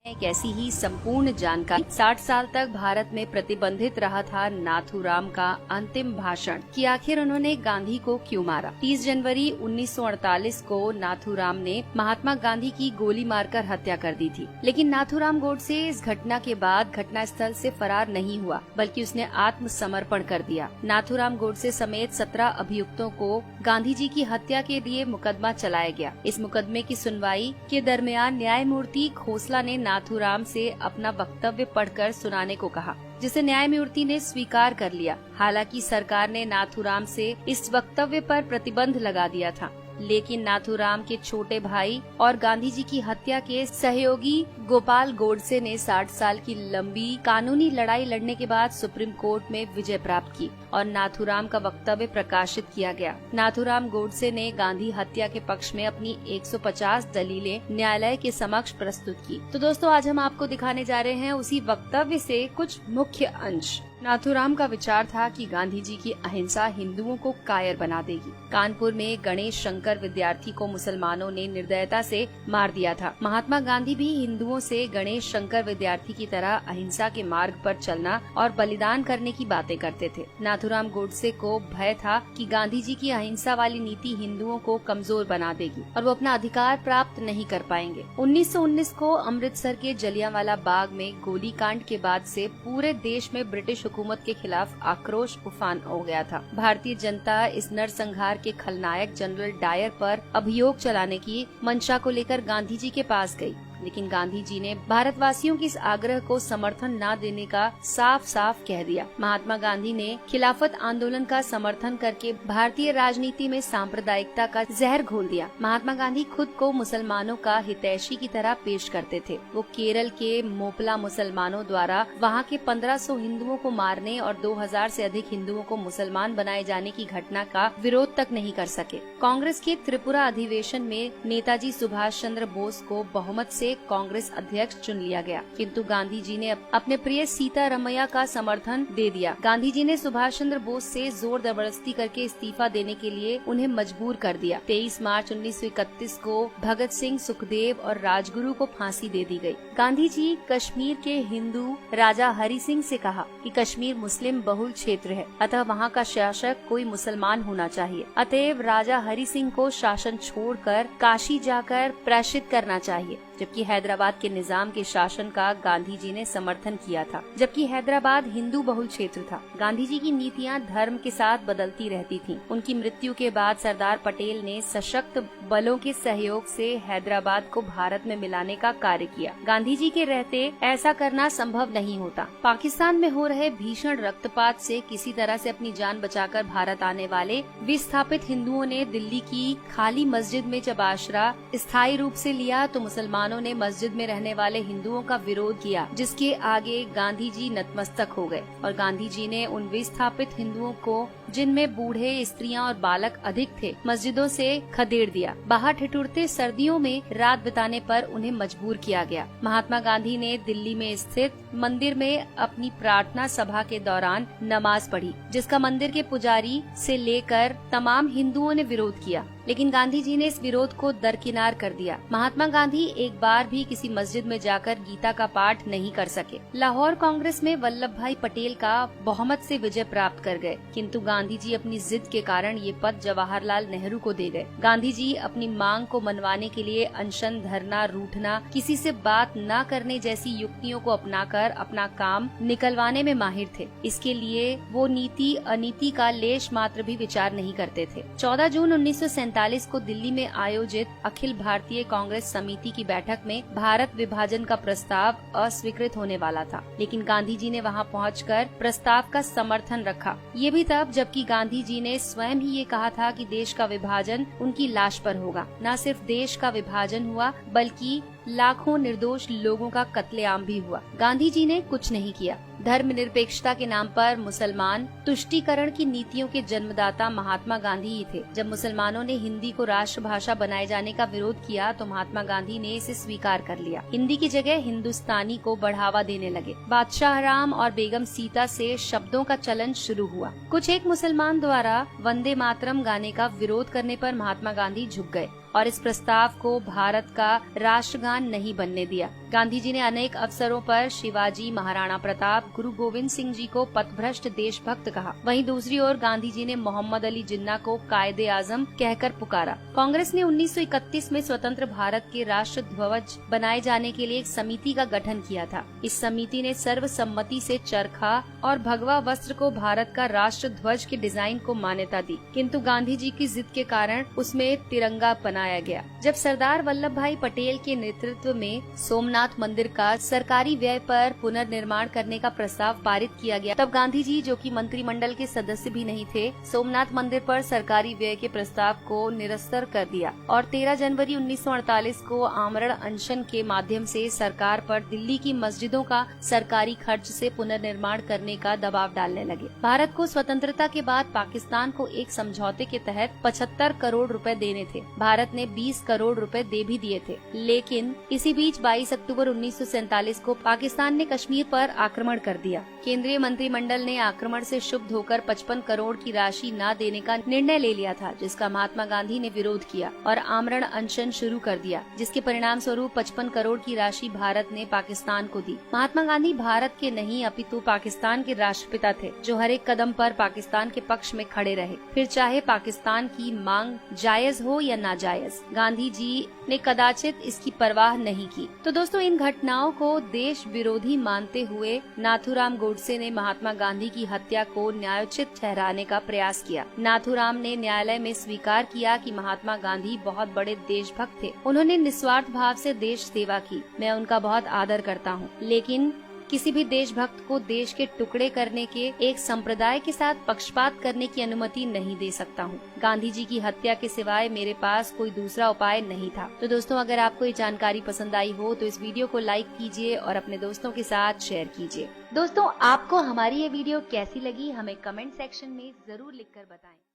एक ऐसी ही संपूर्ण जानकारी 60 साल तक भारत में प्रतिबंधित रहा था नाथूराम का अंतिम भाषण कि आखिर उन्होंने गांधी को क्यों मारा। 30 जनवरी 1948 को नाथूराम ने महात्मा गांधी की गोली मारकर हत्या कर दी थी, लेकिन नाथूराम गोडसे इस घटना के बाद घटना स्थल से फरार नहीं हुआ, बल्कि उसने आत्मसमर्पण कर दिया। नाथूराम गोडसे समेत 17 अभियुक्तों को गांधी जी की हत्या के लिए मुकदमा चलाया गया। इस मुकदमे की सुनवाई के दरमियान न्यायमूर्ति खोसला ने नाथूराम से अपना वक्तव्य पढ़कर सुनाने को कहा, जिसे न्यायमूर्ति ने स्वीकार कर लिया। हालांकि सरकार ने नाथूराम से इस वक्तव्य पर प्रतिबंध लगा दिया था, लेकिन नाथूराम के छोटे भाई और गांधी जी की हत्या के सहयोगी गोपाल गोडसे ने 60 साल की लंबी कानूनी लड़ाई लड़ने के बाद सुप्रीम कोर्ट में विजय प्राप्त की और नाथूराम का वक्तव्य प्रकाशित किया गया। नाथूराम गोडसे ने गांधी हत्या के पक्ष में अपनी 150 दलीलें न्यायालय के समक्ष प्रस्तुत की। तो दोस्तों, आज हम आपको दिखाने जा रहे हैं उसी वक्तव्य से कुछ मुख्य अंश। नाथूराम का विचार था कि गांधी जी की अहिंसा हिंदुओं को कायर बना देगी। कानपुर में गणेश शंकर विद्यार्थी को मुसलमानों ने निर्दयता से मार दिया था। महात्मा गांधी भी हिंदुओं से गणेश शंकर विद्यार्थी की तरह अहिंसा के मार्ग पर चलना और बलिदान करने की बातें करते थे। नाथूराम गोडसे को भय था कि गांधी जी की अहिंसा वाली नीति हिंदुओं को कमजोर बना देगी और वो अपना अधिकार प्राप्त नहीं कर पाएंगे। 1919 को अमृतसर के जलियांवाला बाग में गोलीकांड के बाद से पूरे देश में ब्रिटिश हुकूमत के खिलाफ आक्रोश उफान हो गया था। भारतीय जनता इस नरसंहार के खलनायक जनरल डायर पर अभियोग चलाने की मंशा को लेकर गांधी जी के पास गई, लेकिन गांधी जी ने भारतवासियों की इस आग्रह को समर्थन न देने का साफ साफ कह दिया। महात्मा गांधी ने खिलाफत आंदोलन का समर्थन करके भारतीय राजनीति में सांप्रदायिकता का जहर घोल दिया। महात्मा गांधी खुद को मुसलमानों का हितैषी की तरह पेश करते थे। वो केरल के मोपला मुसलमानों द्वारा वहाँ के 1500 हिंदुओं को मारने और 2000 से अधिक हिंदुओं को मुसलमान बनाए जाने की घटना का विरोध तक नहीं कर सके। कांग्रेस के त्रिपुरा अधिवेशन में नेताजी सुभाष चंद्र बोस को बहुमत से कांग्रेस अध्यक्ष चुन लिया गया, किंतु गांधी जी ने अपने प्रिय सीतारमैया का समर्थन दे दिया। गांधी जी ने सुभाष चंद्र बोस से जोर जबरदस्ती करके इस्तीफा देने के लिए उन्हें मजबूर कर दिया। 23 मार्च 1931 को भगत सिंह, सुखदेव और राजगुरु को फांसी दे दी गई। गांधी जी कश्मीर के हिंदू राजा हरि सिंह से कहा कि कश्मीर मुस्लिम बहुल क्षेत्र है, अतः वहाँ का शासक कोई मुसलमान होना चाहिए। अतएव राजा हरि सिंह को शासन छोड़कर काशी जाकर प्रायश्चित करना चाहिए, जबकि हैदराबाद के निजाम के शासन का गांधी जी ने समर्थन किया था, जबकि हैदराबाद हिंदू बहुल क्षेत्र था। गांधी जी की नीतियां धर्म के साथ बदलती रहती थीं। उनकी मृत्यु के बाद सरदार पटेल ने सशक्त बलों के सहयोग से हैदराबाद को भारत में मिलाने का कार्य किया। गांधी जी के रहते ऐसा करना संभव नहीं होता। पाकिस्तान में हो रहे भीषण रक्तपात से किसी तरह से अपनी जान बचाकर भारत आने वाले विस्थापित हिंदुओं ने दिल्ली की खाली मस्जिद में जब आश्रय स्थायी रूप से लिया तो मुसलमानों ने मस्जिद में रहने वाले हिंदुओं का विरोध किया, जिसके आगे गांधी जी नतमस्तक हो गए और गांधी जी ने उन विस्थापित हिंदुओं को, जिनमें बूढ़े, स्त्रियां और बालक अधिक थे, मस्जिदों से खदेड़ दिया। बाहर ठिठुरते सर्दियों में रात बिताने पर उन्हें मजबूर किया गया। महात्मा गांधी ने दिल्ली में स्थित मंदिर में अपनी प्रार्थना सभा के दौरान नमाज पढ़ी, जिसका मंदिर के पुजारी से लेकर तमाम हिंदुओं ने विरोध किया, लेकिन गांधी जी ने इस विरोध को दरकिनार कर दिया। महात्मा गांधी एक बार भी किसी मस्जिद में जाकर गीता का पाठ नहीं कर सके। लाहौर कांग्रेस में वल्लभ भाई पटेल का बहुमत से विजय प्राप्त कर गए, किंतु गांधी जी अपनी जिद के कारण ये पद जवाहरलाल नेहरू को दे गए। गांधी जी अपनी मांग को मनवाने के लिए अनशन, धरना, रूठना, किसी से बात न करने जैसी युक्तियों को अपनाकर अपना काम निकलवाने में माहिर थे। इसके लिए वो नीति अनीति का लेश मात्र भी विचार नहीं करते थे। 14 जून 1947 को दिल्ली में आयोजित अखिल भारतीय कांग्रेस समिति की बैठक में भारत विभाजन का प्रस्ताव अस्वीकृत होने वाला था, लेकिन गांधी जी ने वहां पहुंचकर प्रस्ताव का समर्थन रखा। ये भी तब जबकि गांधी जी ने स्वयं ही ये कहा था कि देश का विभाजन उनकी लाश पर होगा। न सिर्फ देश का विभाजन हुआ, बल्कि लाखों निर्दोष लोगों का कत्लेआम भी हुआ। गांधी जी ने कुछ नहीं किया। धर्मनिरपेक्षता के नाम पर मुसलमान तुष्टीकरण की नीतियों के जन्मदाता महात्मा गांधी ही थे। जब मुसलमानों ने हिंदी को राष्ट्रभाषा बनाए जाने का विरोध किया तो महात्मा गांधी ने इसे स्वीकार कर लिया। हिंदी की जगह हिंदुस्तानी को बढ़ावा देने लगे। बादशाह राम और बेगम सीता से शब्दों का चलन शुरू हुआ। कुछ एक मुसलमान द्वारा वंदे मातरम गाने का विरोध करने पर महात्मा गांधी झुक गए और इस प्रस्ताव को भारत का राष्ट्रगान नहीं बनने दिया। गांधी जी ने अनेक अवसरों पर शिवाजी, महाराणा प्रताप, गुरु गोविंद सिंह जी को पथभ्रष्ट देशभक्त कहा। वहीं दूसरी ओर गांधी जी ने मोहम्मद अली जिन्ना को कायदे आजम कहकर पुकारा। कांग्रेस ने 1931 में स्वतंत्र भारत के राष्ट्र ध्वज बनाए जाने के लिए एक समिति का गठन किया था। इस समिति ने सर्वसम्मति से चरखा और भगवा वस्त्र को भारत का राष्ट्र ध्वज के डिजाइन को मान्यता दी, किंतु गांधी जी की जिद के कारण उसमें तिरंगा बनाया गया। जब सरदार वल्लभ भाई पटेल के नेतृत्व में सोमनाथ मंदिर का सरकारी व्यय पर पुनर्निर्माण करने का प्रस्ताव पारित किया गया, तब गांधी जी, जो कि मंत्रिमंडल के सदस्य भी नहीं थे, सोमनाथ मंदिर पर सरकारी व्यय के प्रस्ताव को निरस्त कर दिया और 13 जनवरी 1948 को आमरण अनशन के माध्यम से सरकार पर दिल्ली की मस्जिदों का सरकारी खर्च से पुनर्निर्माण करने का दबाव डालने लगे। भारत को स्वतंत्रता के बाद पाकिस्तान को एक समझौते के तहत 75 करोड़ रुपए देने थे। भारत ने 20 करोड़ रुपए दे भी दिए थे, लेकिन इसी बीच 22 अक्टूबर 1947 को पाकिस्तान ने कश्मीर पर आक्रमण कर दिया। केंद्रीय मंत्रिमंडल ने आक्रमण से क्षुब्ध होकर 55 करोड़ की राशि न देने का निर्णय ले लिया था, जिसका महात्मा गांधी ने विरोध किया और आमरण अनशन शुरू कर दिया, जिसके परिणाम स्वरूप 55 करोड़ की राशि भारत ने पाकिस्तान को दी। महात्मा गांधी भारत के नहीं अपितु पाकिस्तान के राष्ट्रपिता थे, जो हर एक कदम पर पाकिस्तान के पक्ष में खड़े रहे, फिर चाहे पाकिस्तान की मांग जायज हो या नाजायज। गांधी जी ने कदाचित इसकी परवाह नहीं की। तो दोस्तों, इन घटनाओं को देश विरोधी मानते हुए नाथूराम गोडसे ने महात्मा गांधी की हत्या को न्यायोचित ठहराने का प्रयास किया। नाथूराम ने न्यायालय में स्वीकार किया कि महात्मा गांधी बहुत बड़े देशभक्त थे। उन्होंने निस्वार्थ भाव से देश सेवा की। मैं उनका बहुत आदर करता हूँ, लेकिन किसी भी देशभक्त को देश के टुकड़े करने के एक संप्रदाय के साथ पक्षपात करने की अनुमति नहीं दे सकता हूँ। गांधी जी की हत्या के सिवाय मेरे पास कोई दूसरा उपाय नहीं था। तो दोस्तों, अगर आपको ये जानकारी पसंद आई हो तो इस वीडियो को लाइक कीजिए और अपने दोस्तों के साथ शेयर कीजिए। दोस्तों, आपको हमारी ये वीडियो कैसी लगी हमें कमेंट सेक्शन में जरूर लिखकर बताएं।